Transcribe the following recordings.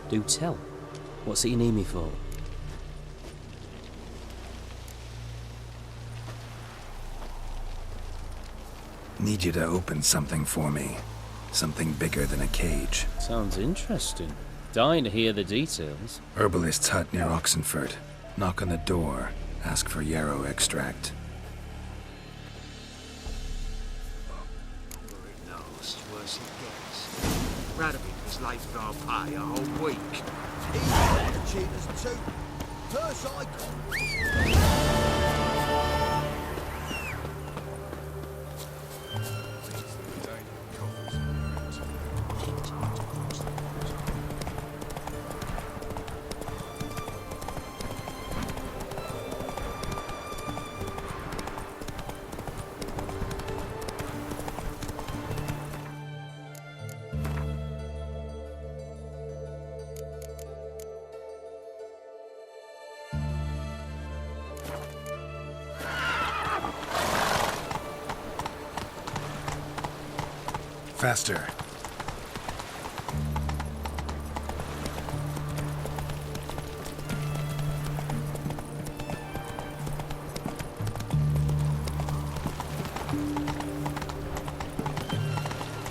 Do tell. What's it you need me for? Need you to open something for me. Something bigger than a cage. Sounds interesting. Dying to hear the details. Herbalist's hut near Oxenford. Knock on the door. Ask for yarrow extract. It knows, worse it gets. Radovid was late for our pay a whole week. He's got cheaters too. First icon. Faster.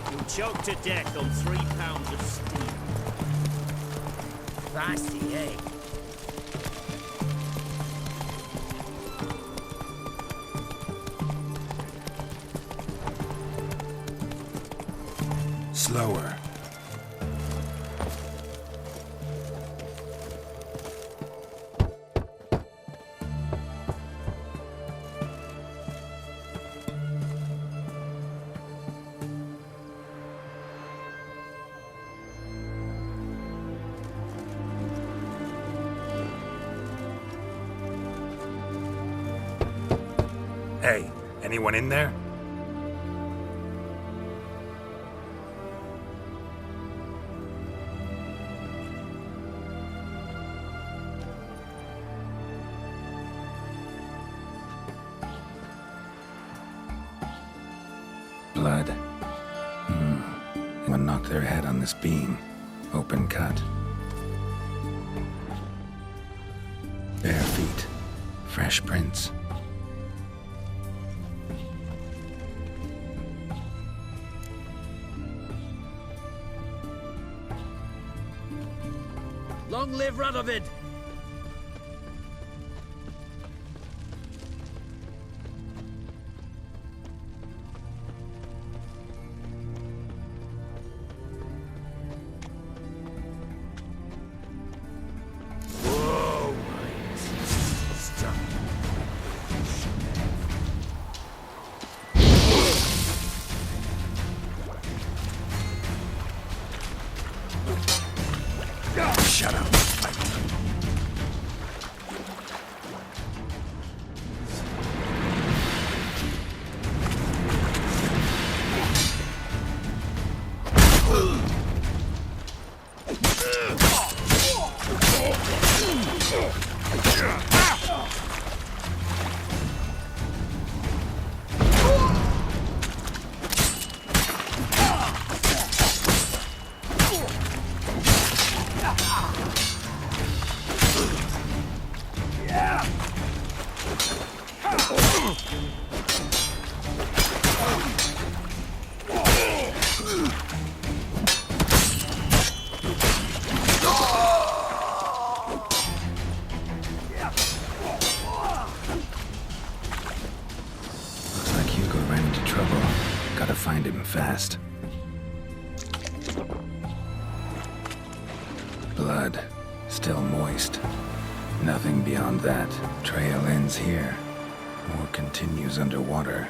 You'll choke to death on 3 pounds of steam. Feisty, eh? Slower. Hey, anyone in there? Blood. Someone knocked their head on this beam. Open cut. Bare feet. Fresh prints. Long live Radovid! Shut up. Gotta find him fast. Blood. Still moist. Nothing beyond that. Trail ends here. Or continues underwater.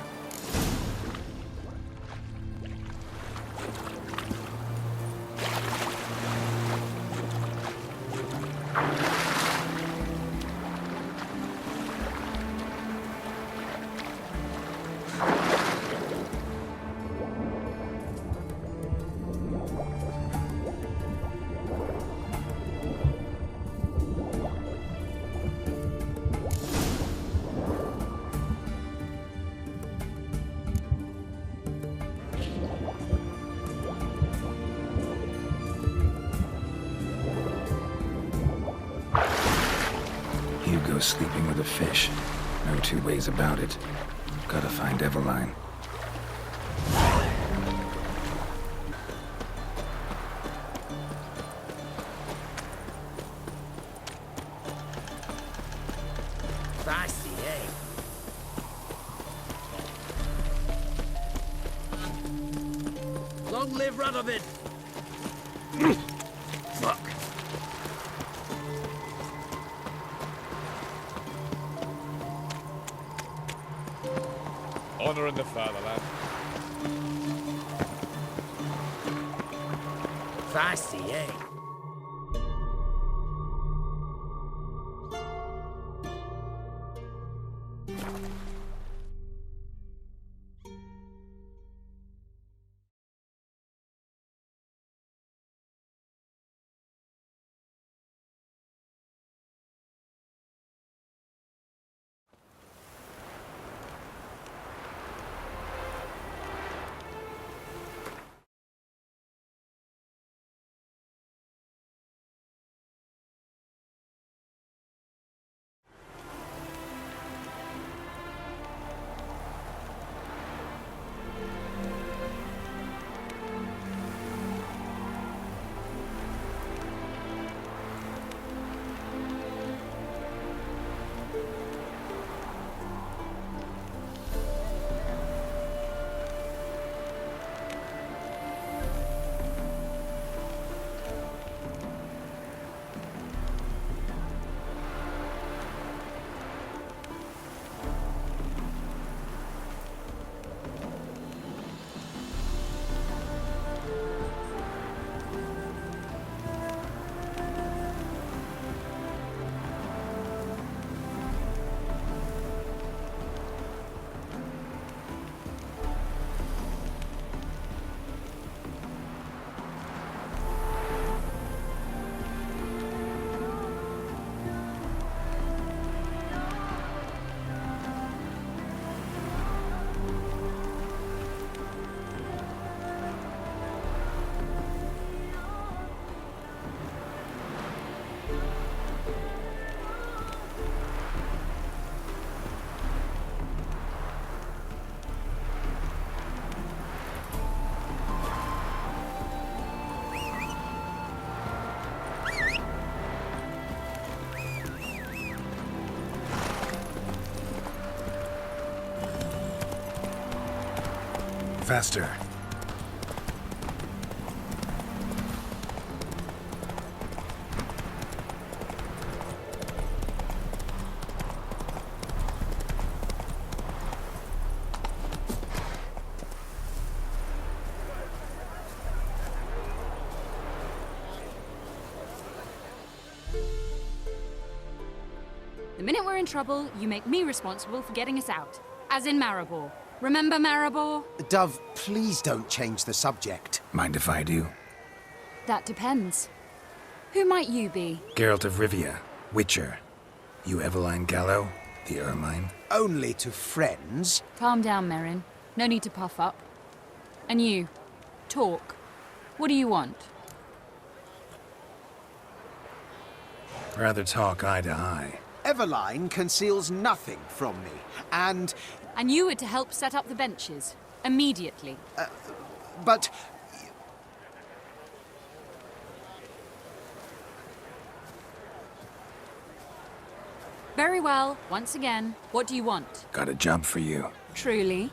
Hugo's sleeping with a fish. No two ways about it. Gotta find Eveline. Feisty, eh? Long live Radovid! Fuck. Honouring the fatherland. Feisty, eh? Faster. The minute we're in trouble, you make me responsible for getting us out. As in Maribor. Remember Maribor? Dove, please don't change the subject. Mind if I do? That depends. Who might you be? Geralt of Rivia, Witcher. You Eveline Gallo, the Ermine? Only to friends. Calm down, Merrin. No need to puff up. And you, talk. What do you want? Rather talk eye to eye. Eveline conceals nothing from me, and... And you were to help set up the benches. Immediately. but... Very well. Once again, what do you want? Got a job for you. Truly?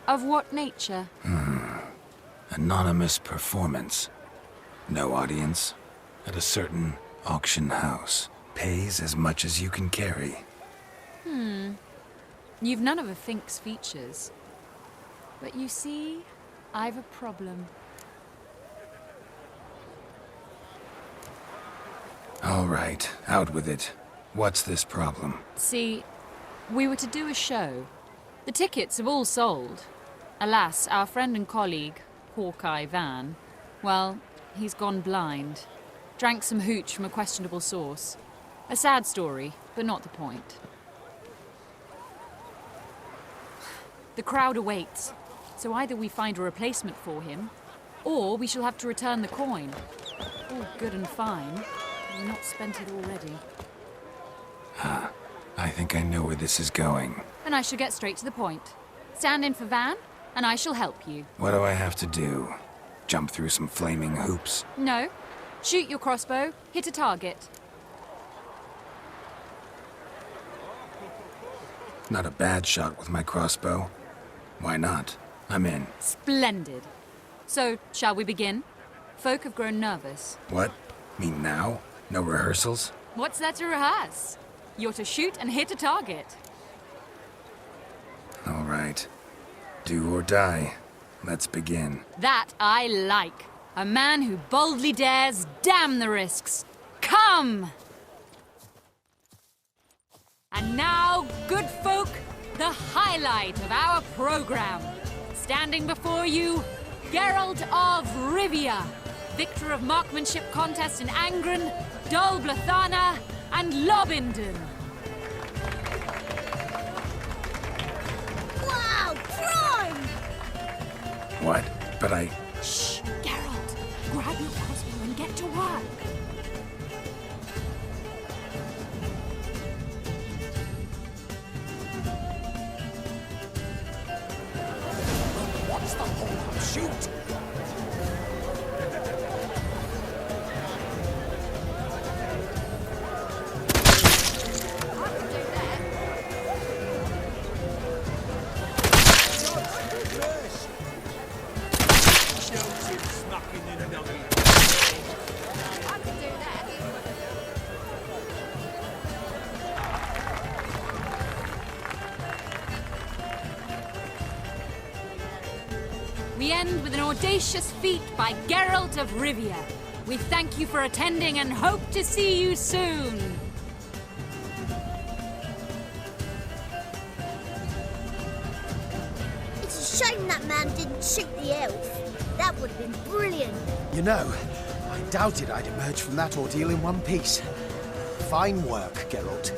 Of what nature? Anonymous performance. No audience. At a certain auction house. Pays as much as you can carry. You've none of a Fink's features. But you see, I've a problem. All right, out with it. What's this problem? See, we were to do a show. The tickets have all sold. Alas, our friend and colleague, Hawkeye Van, well, he's gone blind. Drank some hooch from a questionable source. A sad story, but not the point. The crowd awaits, so either we find a replacement for him, or we shall have to return the coin. All good and fine, but we've not spent it already. I think I know where this is going. Then I shall get straight to the point. Stand in for Van, and I shall help you. What do I have to do? Jump through some flaming hoops? No. Shoot your crossbow, hit a target. Not a bad shot with my crossbow. Why not? I'm in. Splendid. So, shall we begin? Folk have grown nervous. What? Me now? No rehearsals? What's there to rehearse? You're to shoot and hit a target. All right. Do or die. Let's begin. That I like. A man who boldly dares, damn the risks. Come! And now, good folk, the highlight of our program. Standing before you, Geralt of Rivia, victor of marksmanship contest in Angren, Dol Blathana, and Lobindon. Wow, prime! What? But I... Shh, Geralt. Grab your crossbow and get to work. What's the hold? Shoot! We end with an audacious feat by Geralt of Rivia. We thank you for attending and hope to see you soon. It's a shame that man didn't shoot the elf. That would have been brilliant. You know, I doubted I'd emerge from that ordeal in one piece. Fine work, Geralt.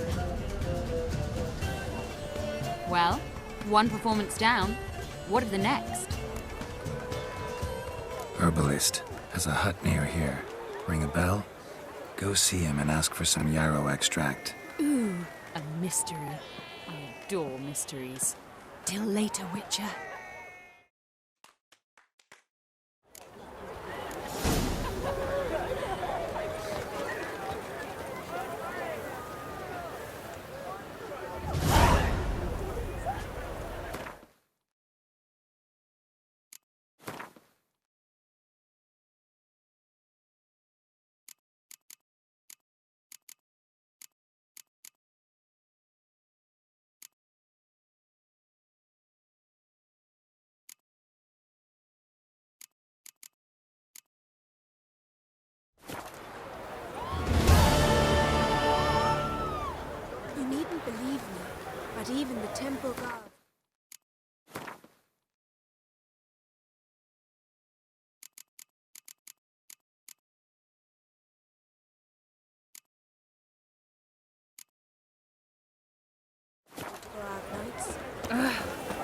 Well, one performance down. What of the next? Herbalist has a hut near here. Ring a bell? Go see him and ask for some yarrow extract. Ooh, a mystery. I adore mysteries. Till later, Witcher. You needn't believe me, but even the temple guard...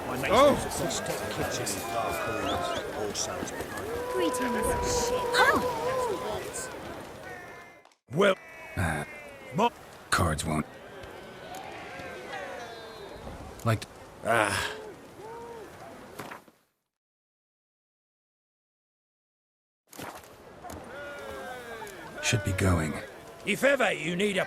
My mate's a six-step kitchen in dark corners. All sounds behind. Greetings. Shit. Oh! Well, Mo- Cards won't... Like... Should be going. if ever you need a...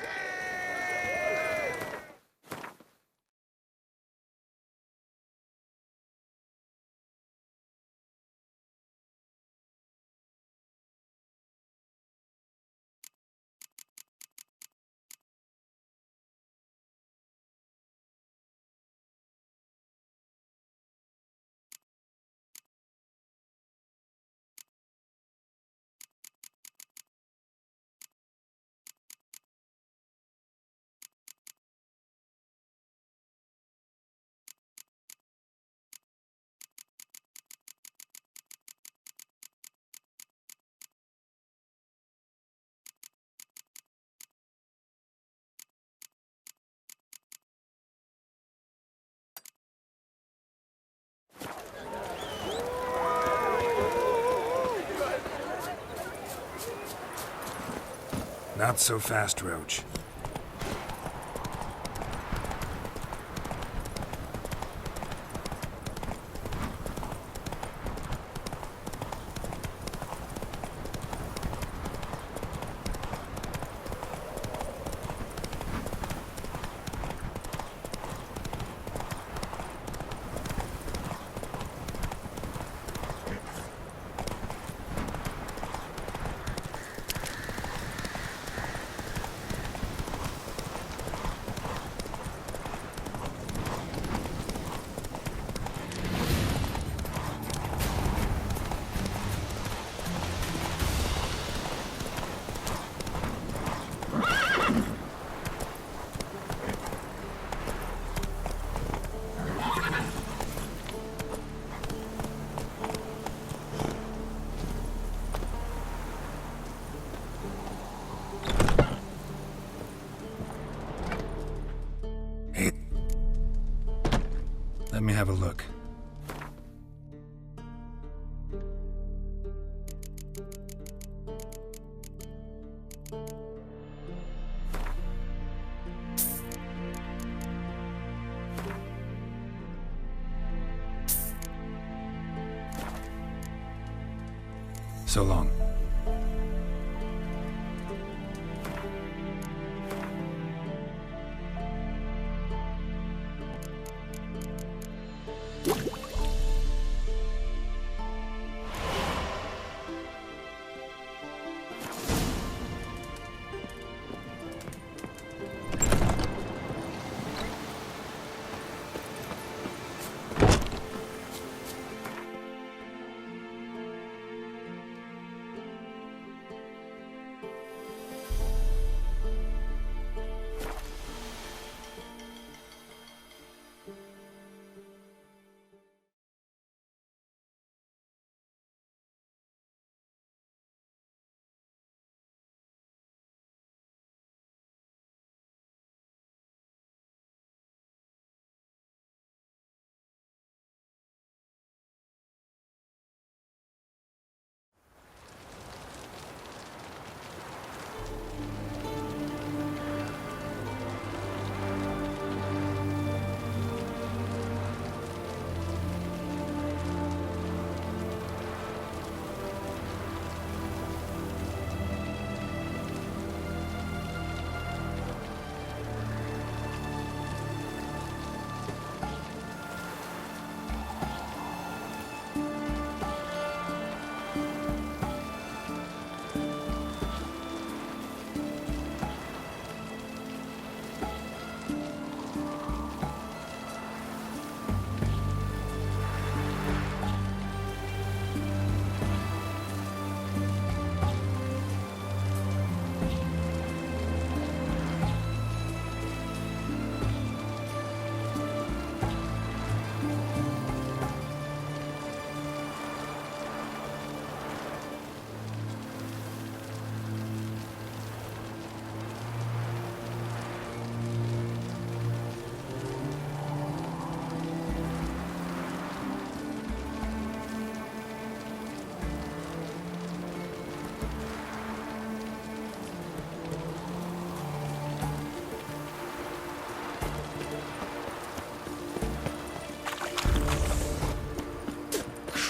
Not so fast, Roach. have a look. So long.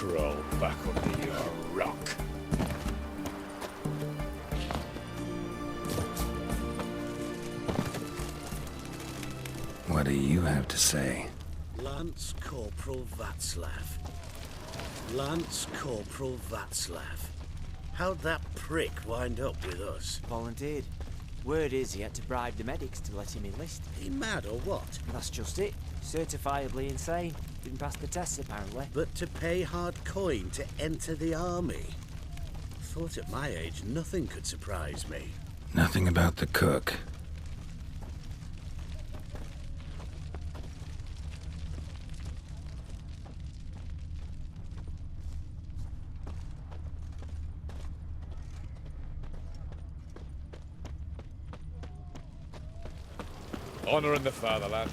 Crawl back under your rock. What do you have to say? Lance Corporal Václav. Lance Corporal Václav. How'd that prick wind up with us? Volunteered. Word is he had to bribe the medics to let him enlist. He mad or what? That's just it. Certifiably insane. Didn't pass the tests, apparently. But to pay hard coin to enter the army? Thought at my age nothing could surprise me. Nothing about the cook. Honouring the fatherland.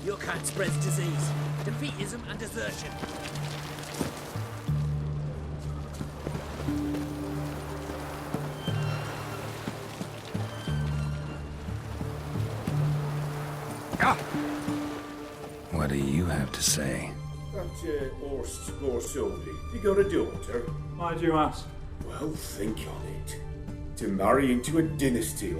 Your kind spreads disease, defeatism and desertion. What do you have to say? That Horst Scorsoldi, you got a daughter? Why do you ask? Well, think on it. To marry into a dynasty.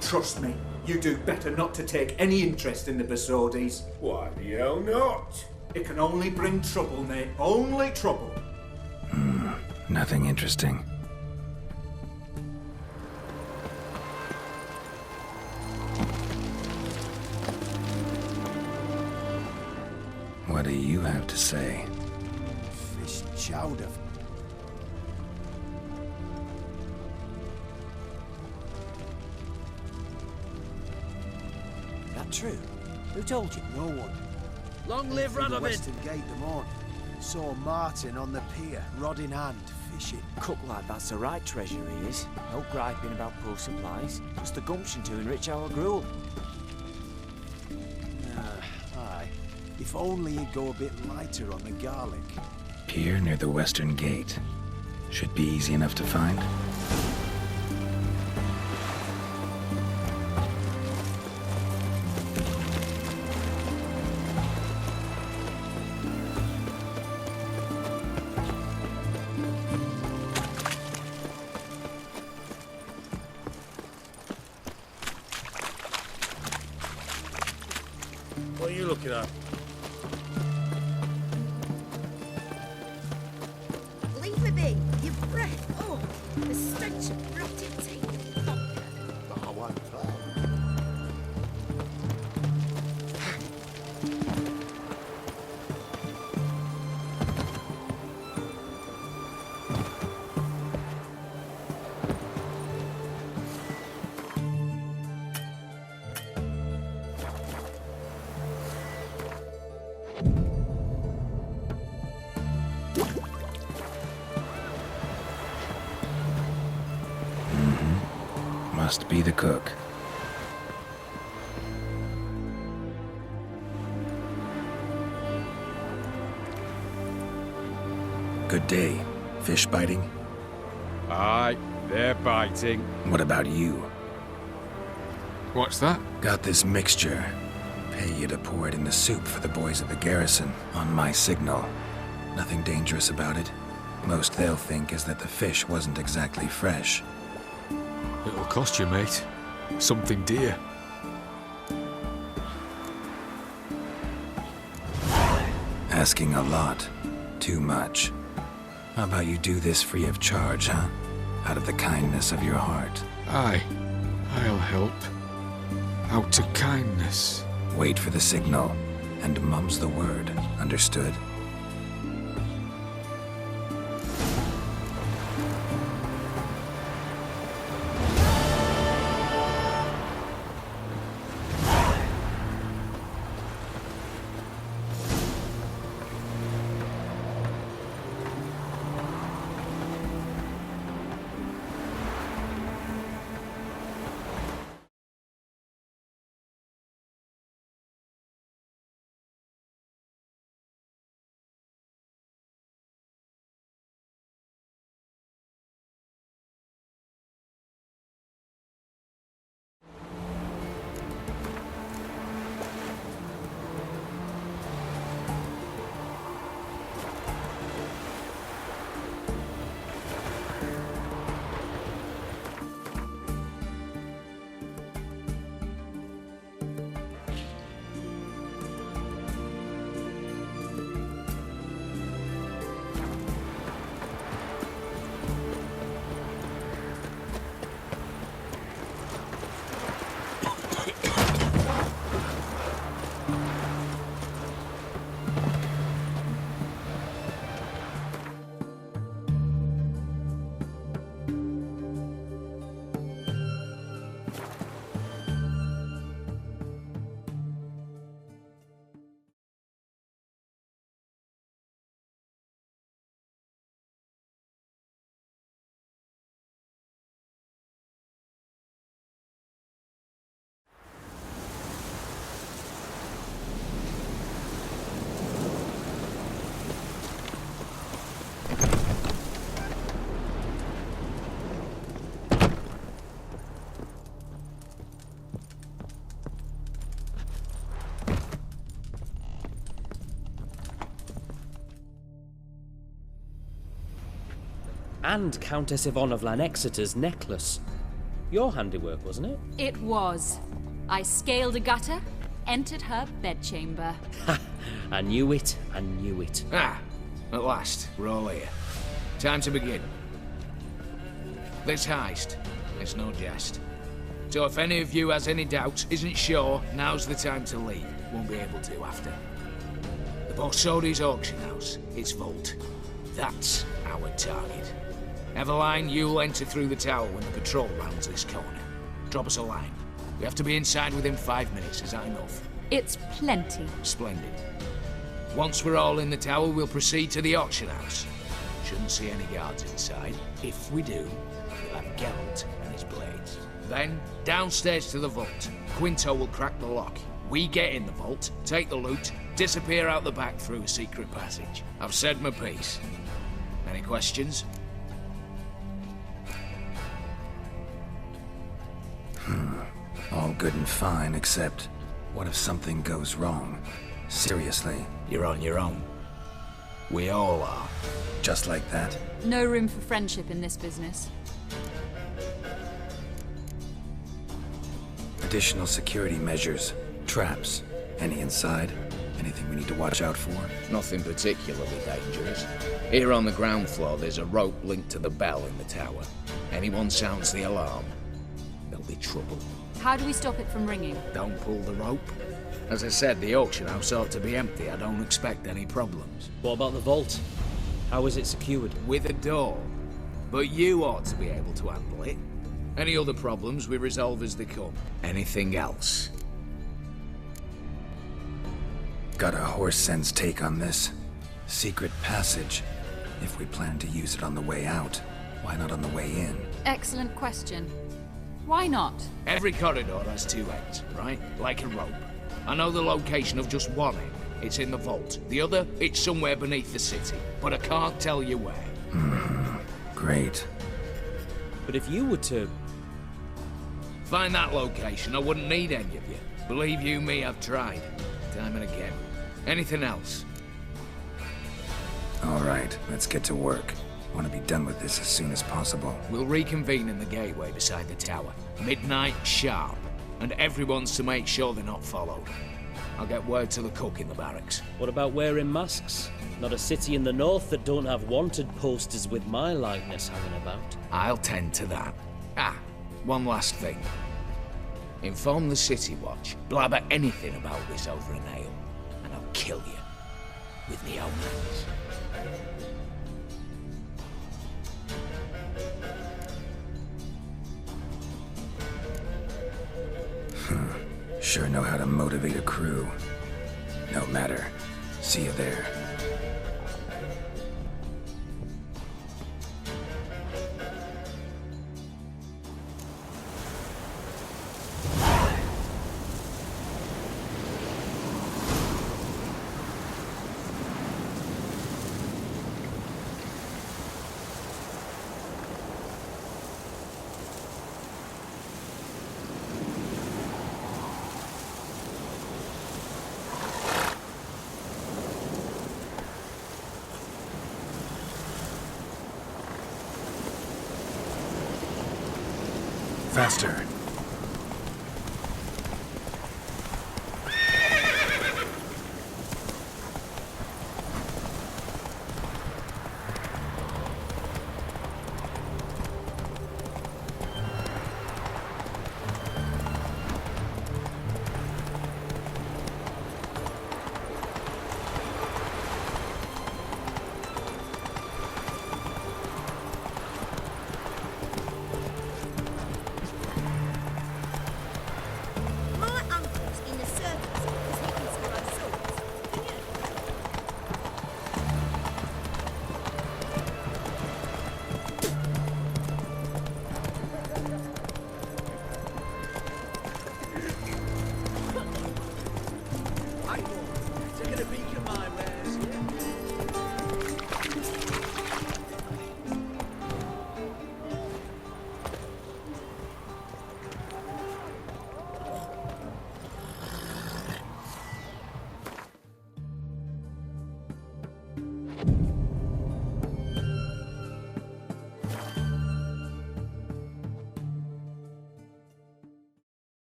Trust me, you do better not to take any interest in the Basordis. Why the hell not? It can only bring trouble, mate. Only trouble. Nothing interesting. What do you have to say? Fish chowder. That true? Who told you? No one. Long live Through the Radovid! Western Gate the morning. Saw Martin on the pier, rod in hand, fishing. Cook like that's the right treasure he is. No griping about poor supplies. Just the gumption to enrich our gruel. Ah, If only you'd go a bit lighter on the garlic. Pier near the western gate. Should be easy enough to find. What are you looking at? Leave me be. Your breath. Oh, the stench of rotted teeth and vodka. Oh, I won't play. Must be the cook. Good day. Fish biting? Aye, they're biting. What about you? What's that? Got this mixture. Pay you to pour it in the soup for the boys at the garrison, on my signal. Nothing dangerous about it. Most they'll think is that the fish wasn't exactly fresh. It'll cost you, mate. Something dear. Asking a lot. Too much. How about you do this free of charge, huh? Out of the kindness of your heart. Aye, I'll help. Out of kindness. Wait for the signal, and mum's the word. Understood? And Countess Yvonne of Lanexeter's necklace. Your handiwork, wasn't it? It was. I scaled a gutter, entered her bedchamber. Ha! I knew it, I knew it. Ah, at last, we're all here. Time to begin. This heist, it's no jest. So if any of you has any doubts, isn't sure, now's the time to leave. Won't be able to after. The Borsodi's auction house, its vault. That's our target. Eveline, you'll enter through the tower when the patrol rounds this corner. Drop us a line. We have to be inside within 5 minutes, is that enough? It's plenty. Splendid. Once we're all in the tower, we'll proceed to the auction house. Shouldn't see any guards inside. If we do, we'll have Geralt and his blades. Then, downstairs to the vault. Quinto will crack the lock. We get in the vault, take the loot, Disappear out the back through a secret passage. I've said my piece. Any questions? All good and fine, except what if something goes wrong? Seriously. You're on your own. We all are. Just like that? No room for friendship in this business. Additional security measures. Traps. Any inside? Anything we need to watch out for? Nothing particularly dangerous. Here on the ground floor, there's a rope linked to the bell in the tower. Anyone sounds the alarm, there'll be trouble. How do we stop it from ringing? Don't pull the rope. As I said, the auction house ought to be empty. I don't expect any problems. What about the vault? How is it secured? With a door. But you ought to be able to handle it. Any other problems we resolve as they come. Anything else? Got a horse sense take on this. Secret passage. If we plan to use it on the way out, why not on the way in? Excellent question. Why not? Every corridor has two ends, right? Like a rope. I know the location of just one end. It's in the vault. The other, it's somewhere beneath the city. But I can't tell you where. Great. But if you were to... Find that location, I wouldn't need any of you. Believe you me, I've tried. Time and again. Anything else? All right, let's get to work. Want to be done with this as soon as possible. We'll reconvene in the gateway beside the tower. Midnight sharp. And everyone's to make sure they're not followed. I'll get word to the cook in the barracks. What about wearing masks? Not a city in the north that don't have wanted posters with my likeness hanging about. I'll tend to that. Ah, one last thing. Inform the City Watch. Blabber anything about this over an ale, and I'll kill you. With my own hands. Sure know how to motivate a crew. No matter. See you there. Faster.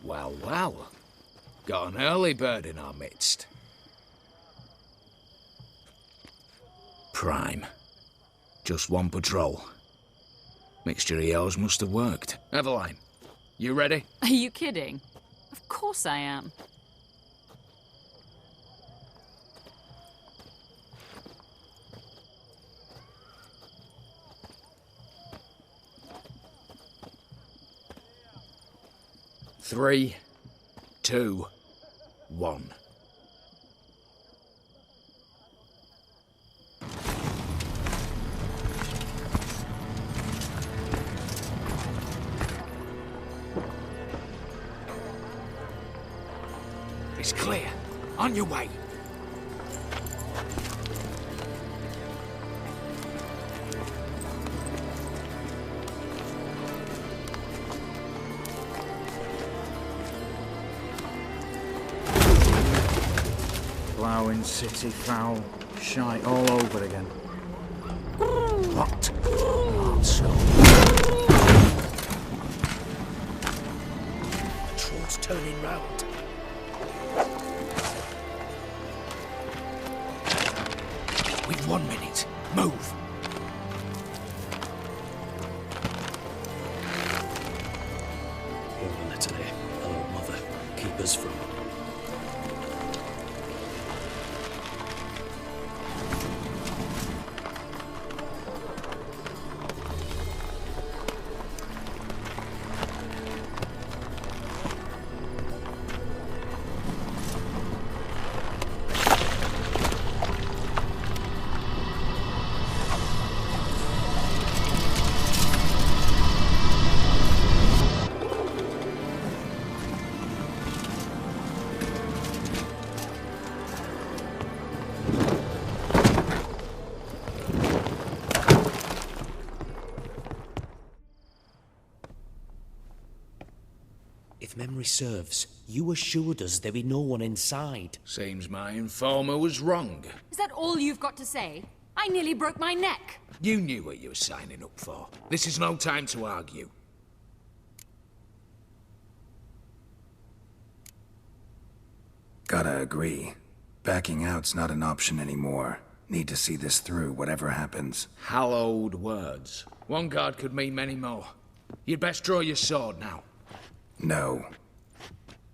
Well, well. Got an early bird in our midst. Prime. Just one patrol. Mixture of yours must have worked. Eveline, you ready? Are you kidding? Of course I am. Three, two, one. It's clear. On your way. Ploughing, city, foul, shite all over again. What? Also. Troll's turning round. We've 1 minute. Move. Over Natalie. Hello, Mother. Keep us from... If memory serves, you assured us there be no one inside. Seems my informer was wrong. Is that all you've got to say? I nearly broke my neck. You knew what you were signing up for. This is no time to argue. Gotta agree. Backing out's not an option anymore. Need to see this through, whatever happens. Hallowed words. One guard could mean many more. You'd best draw your sword now. No.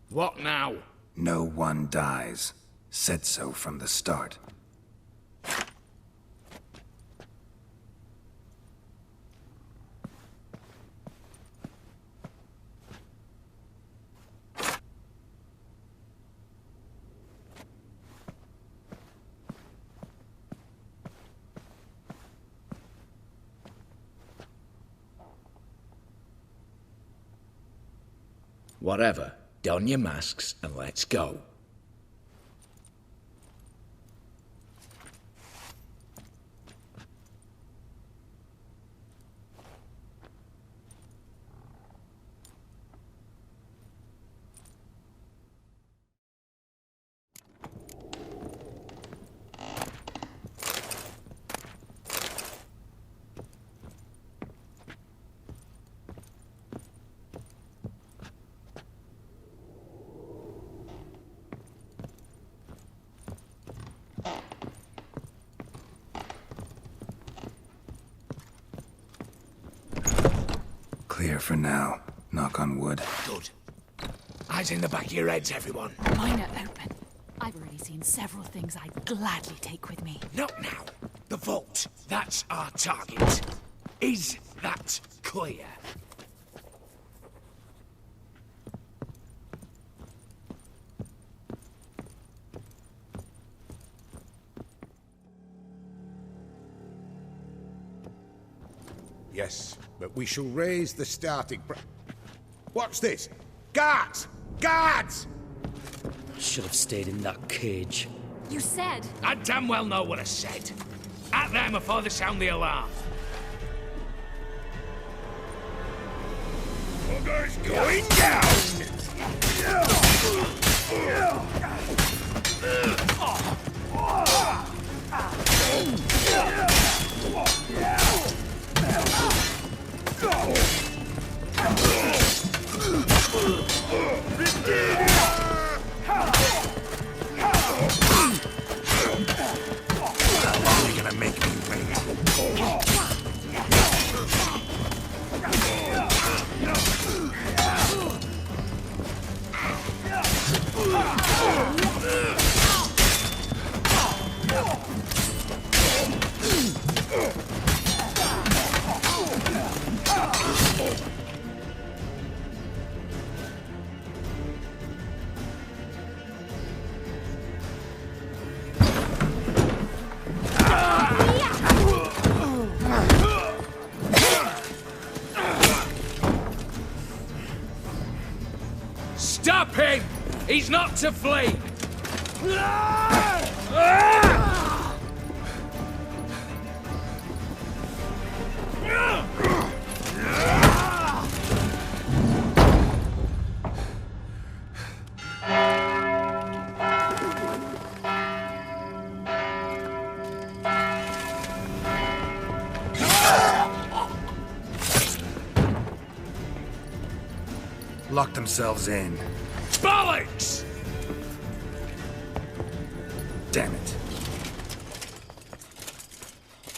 What now? No one dies. Said so from the start. Whatever. Don your masks and let's go. Clear for now. Knock on wood. Good. Eyes in the back of your heads, everyone. Mine are open. I've already seen several things I'd gladly take with me. Not now. The vault. That's our target. Is that clear? Yes, but we shall raise the starting Watch this! Guards! Guards! I should have stayed in that cage. You said... I damn well know what I said. At them before they sound the alarm. Bugger's going down! You're gonna make me wait. Stop him! He's not to flee! Lock themselves in. Bollocks! Damn it.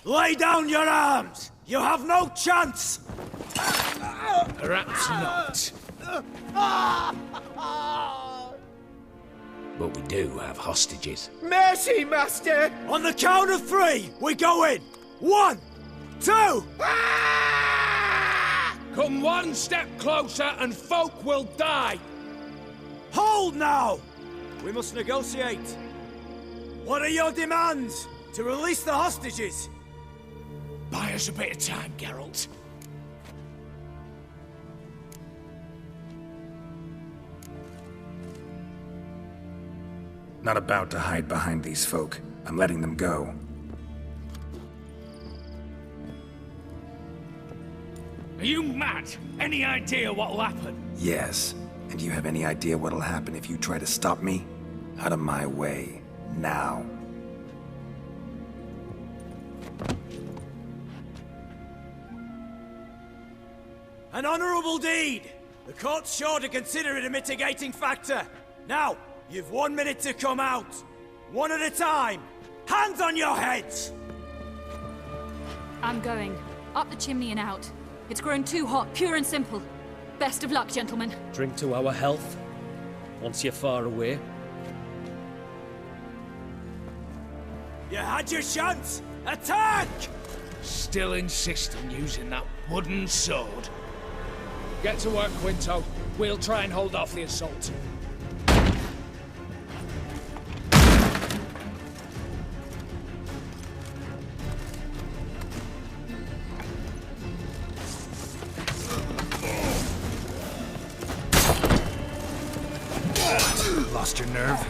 Lay down your arms! You have no chance! Perhaps not. But we do have hostages. Mercy, Master! On the count of 3, we go in! 1, 2! Come one step closer and folk will die! Hold now! We must negotiate. What are your demands? To release the hostages? Buy us a bit of time, Geralt. Not about to hide behind these folk. I'm letting them go. Are you mad? Any idea what'll happen? Yes. And you have any idea what'll happen if you try to stop me? Out of my way. Now. An honorable deed! The court's sure to consider it a mitigating factor. Now, you've 1 minute to come out. One at a time. Hands on your heads! I'm going. Up the chimney and out. It's grown too hot, pure and simple. Best of luck, gentlemen. Drink to our health. Once you're far away. You had your chance! Attack! Still insist on using that wooden sword. Get to work, Quinto. We'll try and hold off the assault. Lost your nerve?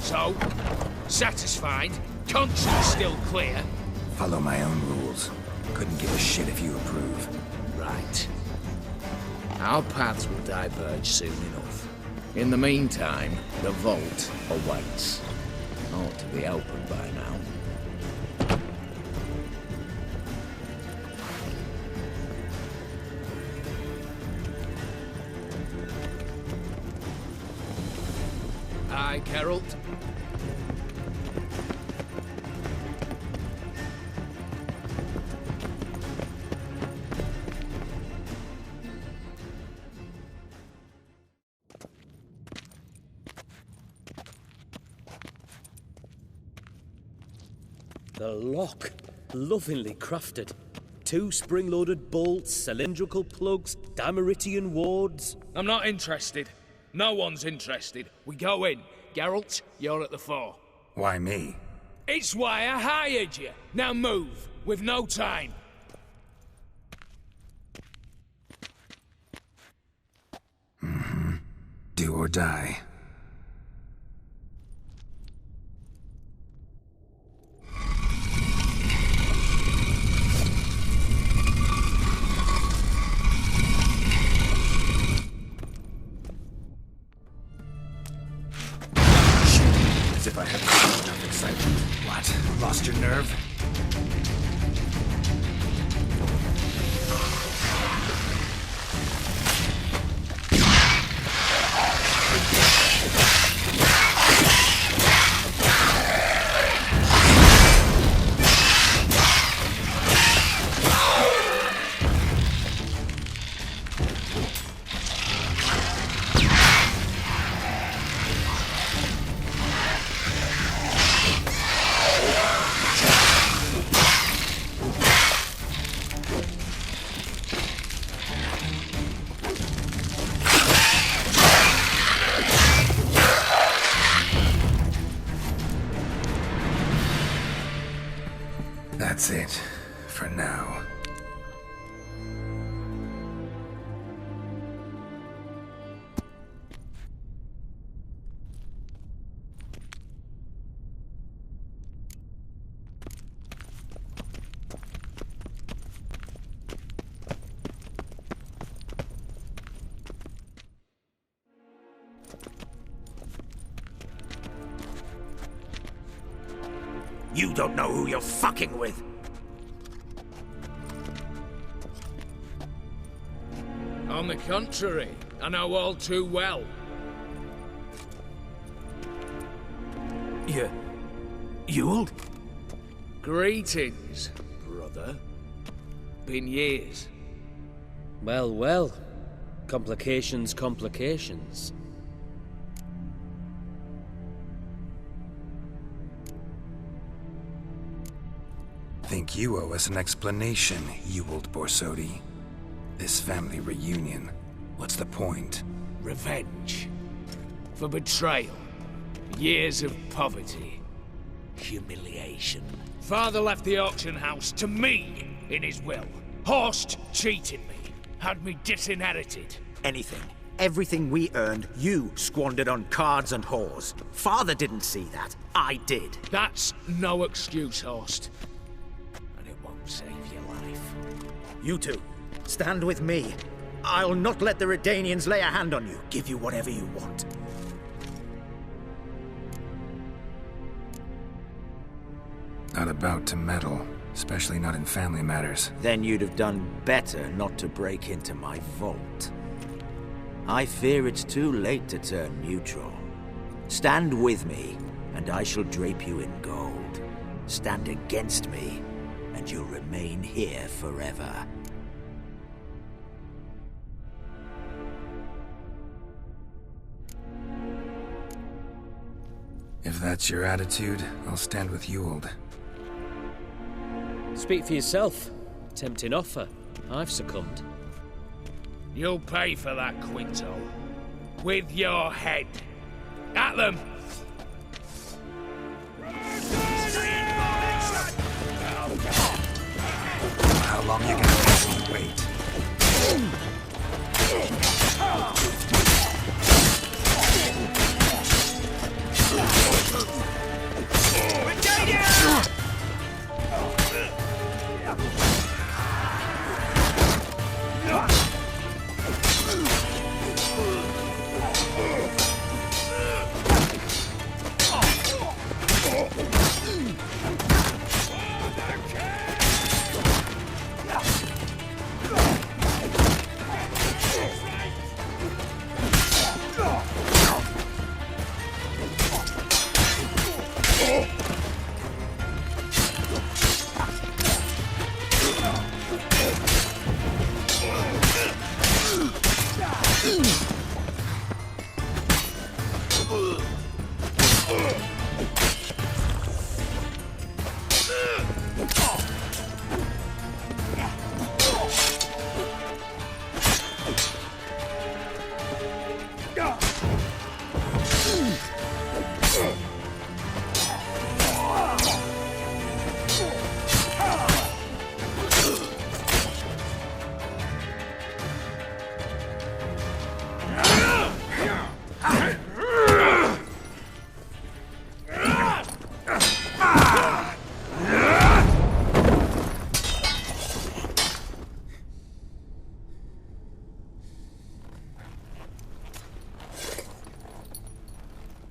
So, satisfied? Conscience still clear? Follow my own rules. Couldn't give a shit if you approve. Right. Our paths will diverge soon enough. In the meantime, the vault awaits. Ought to be open by now. Aye, Geralt. The lock. Lovingly crafted. 2 spring-loaded bolts, cylindrical plugs, Dameritian wards. I'm not interested. No one's interested. We go in. Geralt, you're at the fore. Why me? It's why I hired you. Now move. We've no time. Do or die. As if I had enough excitement. What? Lost your nerve? That's it, for now. You don't know who you're fucking with. On the contrary, I know all too well. You'll? Greetings, brother. Been years. Well, well. Complications, complications. Think you owe us an explanation, Ewald Borsodi. This family reunion, what's the point? Revenge. For betrayal. Years of poverty. Humiliation. Father left the auction house to me in his will. Horst cheated me. Had me disinherited. Anything. Everything we earned, you squandered on cards and whores. Father didn't see that. I did. That's no excuse, Horst. And it won't save your life. You two, stand with me. I'll not let the Redanians lay a hand on you. Give you whatever you want. Not about to meddle, especially not in family matters. Then you'd have done better not to break into my vault. I fear it's too late to turn neutral. Stand with me, and I shall drape you in gold. Stand against me, and you'll remain here forever. If that's your attitude, I'll stand with Ewald. Speak for yourself. Tempting offer. I've succumbed. You'll pay for that, Quinto. With your head. At them! How long you gonna make me wait?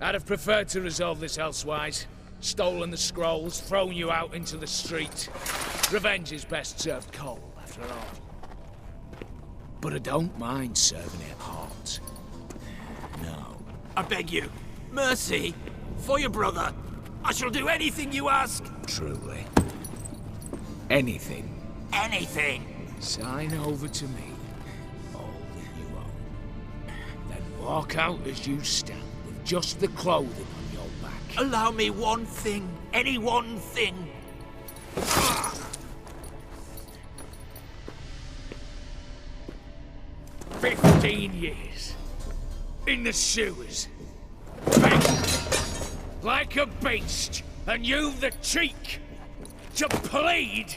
I'd have preferred to resolve this elsewise. Stolen the scrolls, thrown you out into the street. Revenge is best served cold, after all. But I don't mind serving it hot. No. I beg you, mercy, for your brother. I shall do anything you ask. Truly. Anything. Anything. Sign over to me all that you own. Then walk out as you stand, with just the clothing on your back. Allow me one thing. Any one thing. 15 years. In the sewers. Begged. Like a beast. And you've the cheek to plead.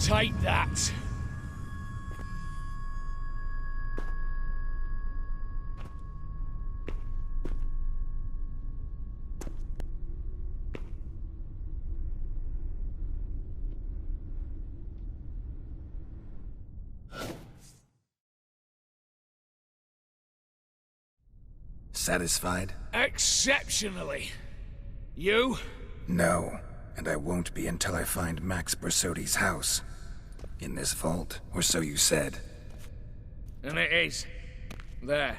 Take that. Satisfied? Exceptionally. You? No, and I won't be until I find Max Bersodi's house. In this vault, or so you said. And it is. There.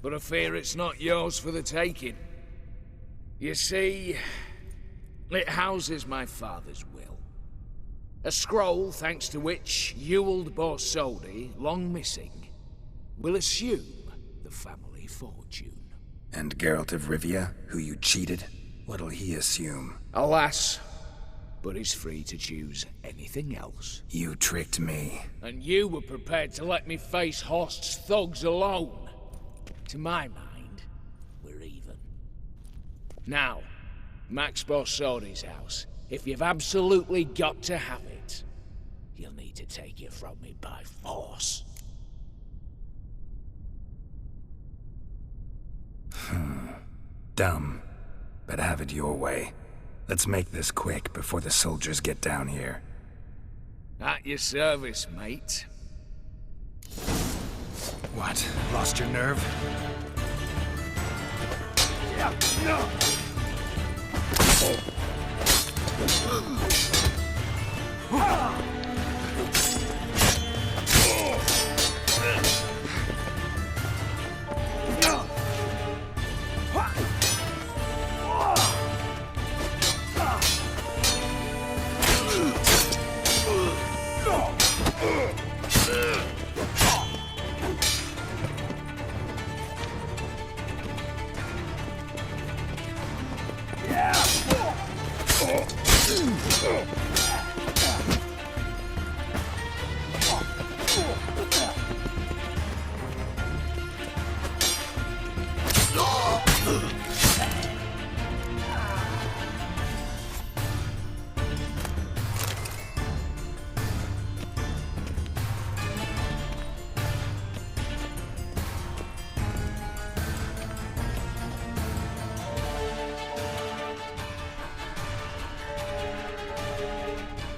But I fear it's not yours for the taking. You see, it houses my father's will. A scroll thanks to which Ewald Borsodi, long missing, will assume the family fortune. And Geralt of Rivia, who you cheated, what'll he assume? Alas, but he's free to choose anything else. You tricked me. And you were prepared to let me face Horst's thugs alone. To my mind, we're even. Now, Max Borsodi's house. If you've absolutely got to have it, you'll need to take it from me by force. Dumb, but have it your way. Let's make this quick before the soldiers get down here. At your service, mate. What? Lost your nerve? Yeah, no.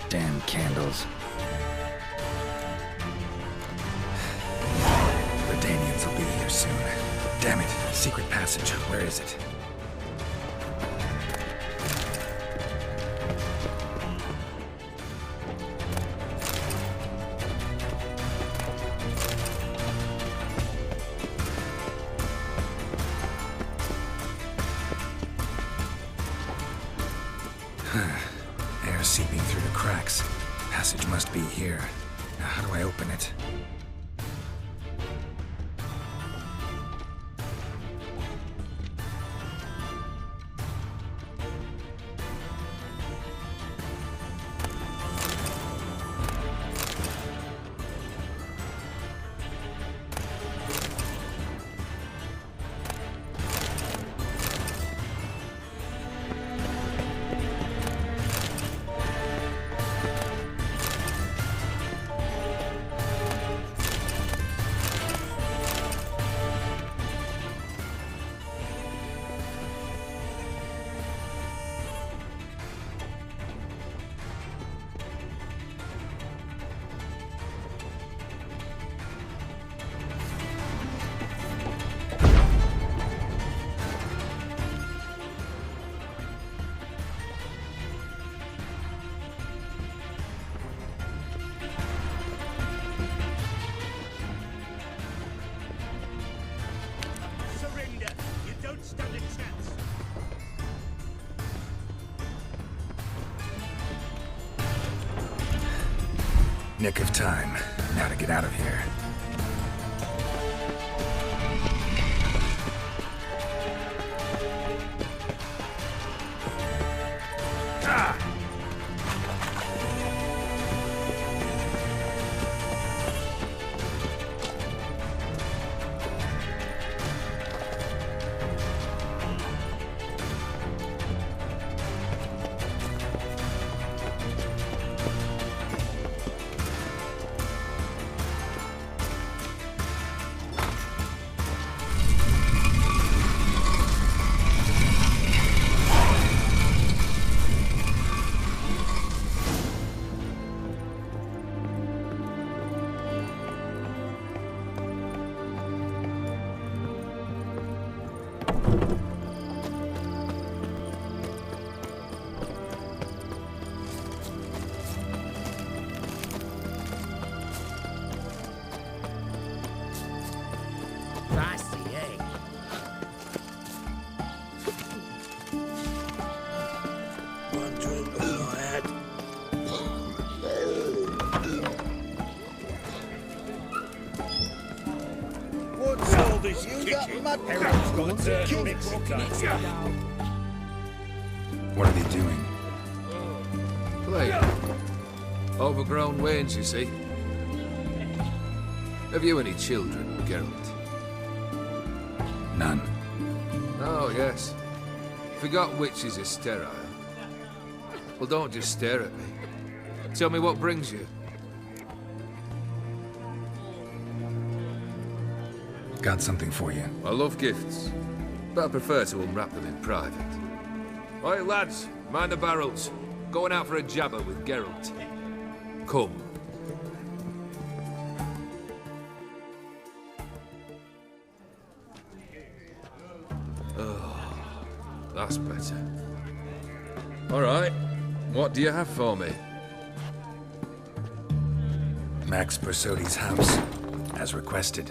Damn candles. Redanians will be here soon. Damn it, secret passage. passage. Where is it? Air seeping through the cracks. Passage must be here. Now, how do I open it? Nick of time. Now to get out of here. What are they doing? Playing. Overgrown wains, you see. Have you any children, Geralt? None. Oh, yes. Forgot witches are sterile. Well, don't just stare at me. Tell me what brings you. Got something for you. I love gifts, but I prefer to unwrap them in private. Oi, lads, mind the barrels. Going out for a jabber with Geralt. Come. Oh, that's better. All right, what do you have for me? Max Bersodi's house, as requested.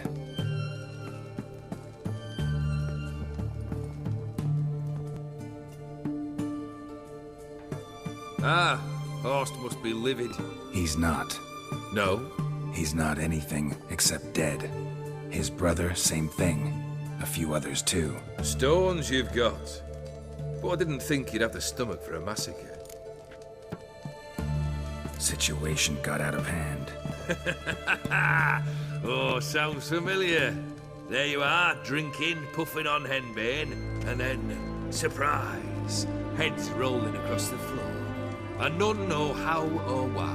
Ah, Horst must be livid. He's not. No? He's not anything except dead. His brother, same thing. A few others too. Stones you've got. But I didn't think you'd have the stomach for a massacre. Situation got out of hand. Oh, sounds familiar. There you are, drinking, puffing on henbane, and then, surprise, heads rolling across the floor. And none know how or why.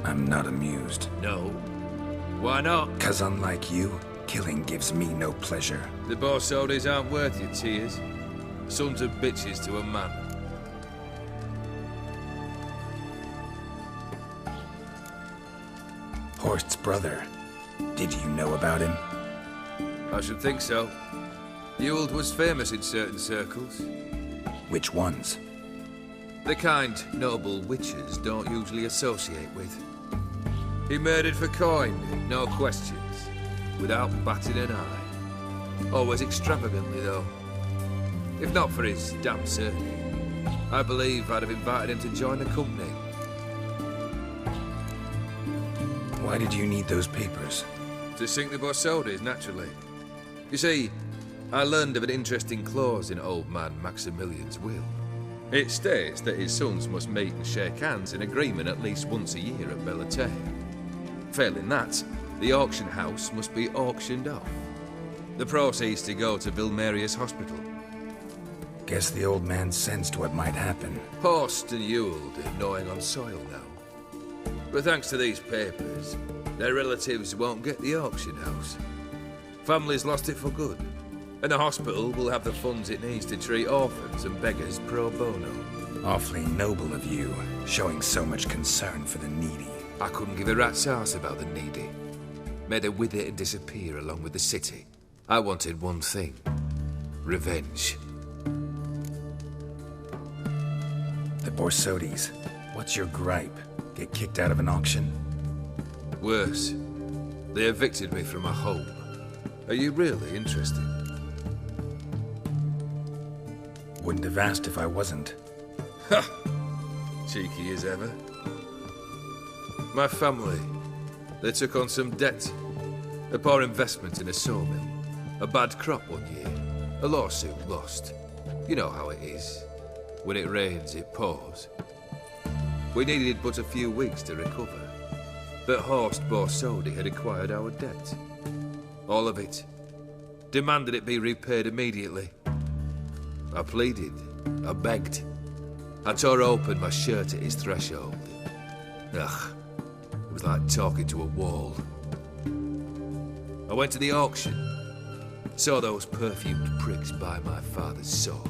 I'm not amused. No? Why not? 'Cause unlike you, killing gives me no pleasure. The Borsodis aren't worth your tears. Sons of bitches to a man. Horst's brother. Did you know about him? I should think so. Ewald was famous in certain circles. Which ones? The kind noble witches don't usually associate with. He murdered for coin, no questions, without batting an eye. Always extravagantly, though. If not for his damn surname, I believe I'd have invited him to join the company. Why did you need those papers? To sink the Borsodis, naturally. You see, I learned of an interesting clause in old man Maximilian's will. It states that his sons must meet and shake hands in agreement at least once a year at Bellatane. Failing that, the auction house must be auctioned off. The proceeds to go to Vilmeria's hospital. Guess the old man sensed what might happen. Horst and Ewald are gnawing on soil now. But thanks to these papers, their relatives won't get the auction house. Family's lost it for good, and the hospital will have the funds it needs to treat orphans and beggars pro bono. Awfully noble of you, showing so much concern for the needy. I couldn't give a rat's ass about the needy. Made her wither and disappear along with the city. I wanted one thing. Revenge. The Borsodis. What's your gripe? Get kicked out of an auction? Worse. They evicted me from my home. Are you really interested? Wouldn't have asked if I wasn't. Ha! Cheeky as ever. My family, they took on some debt. A poor investment in a sawmill. A bad crop one year. A lawsuit lost. You know how it is. When it rains, it pours. We needed but a few weeks to recover. But Horst Borsodi had acquired our debt. All of it. Demanded it be repaid immediately. I pleaded. I begged. I tore open my shirt at his threshold. Ugh. It was like talking to a wall. I went to the auction. Saw those perfumed pricks buy my father's sword.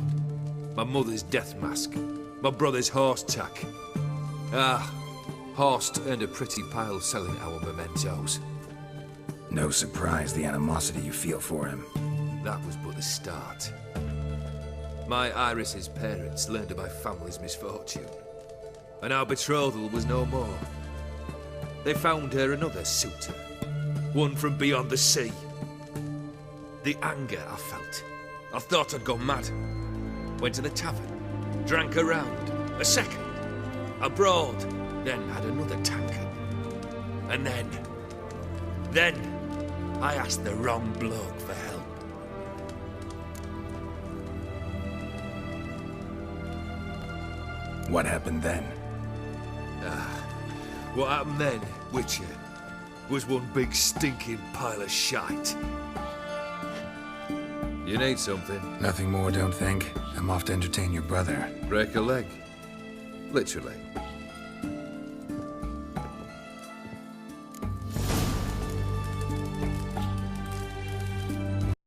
My mother's death mask. My brother's horse tack. Ah, Horst earned a pretty pile selling our mementos. No surprise the animosity you feel for him. That was but the start. My Iris's parents learned of my family's misfortune, and our betrothal was no more. They found her another suitor, one from beyond the sea. The anger I felt, I thought I'd gone mad. Went to the tavern, drank a round, a second, abroad, then had another tankard. And then, I asked the wrong bloke for help. What happened then? What happened then, Witcher, was one big stinking pile of shite. You need something? Nothing more, don't think. I'm off to entertain your brother. Break a leg. Literally.